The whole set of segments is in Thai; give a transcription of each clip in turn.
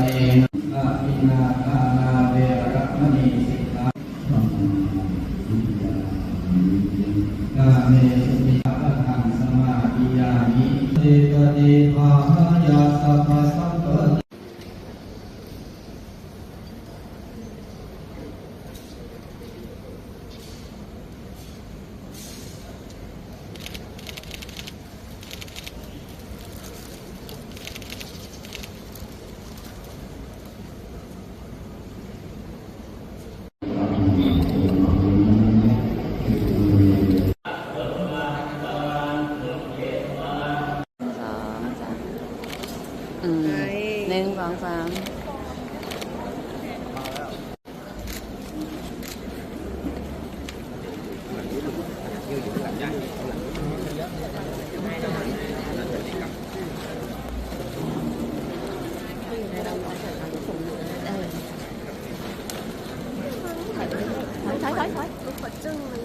เนนะอินาทานาเวรมณีสิกขากาเมสุมิยะทังสมาธิยามิเตตะเดภายาสัพพสัมปะหนึ่งสองสามถอยกดจึ้งเลย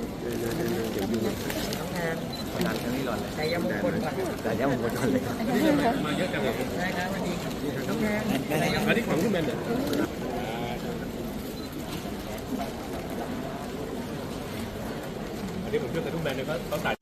แต่ยังมงคลก่อนแต่ยังมงคลก่อนเลยมาเยอะจังเลยได้ครับวันนี้น้องแดงอันนี้ของคุณแมนเนี่ยอันนี้ผมเชื่อแต่ทุกแบรนด์เลยเขาตัด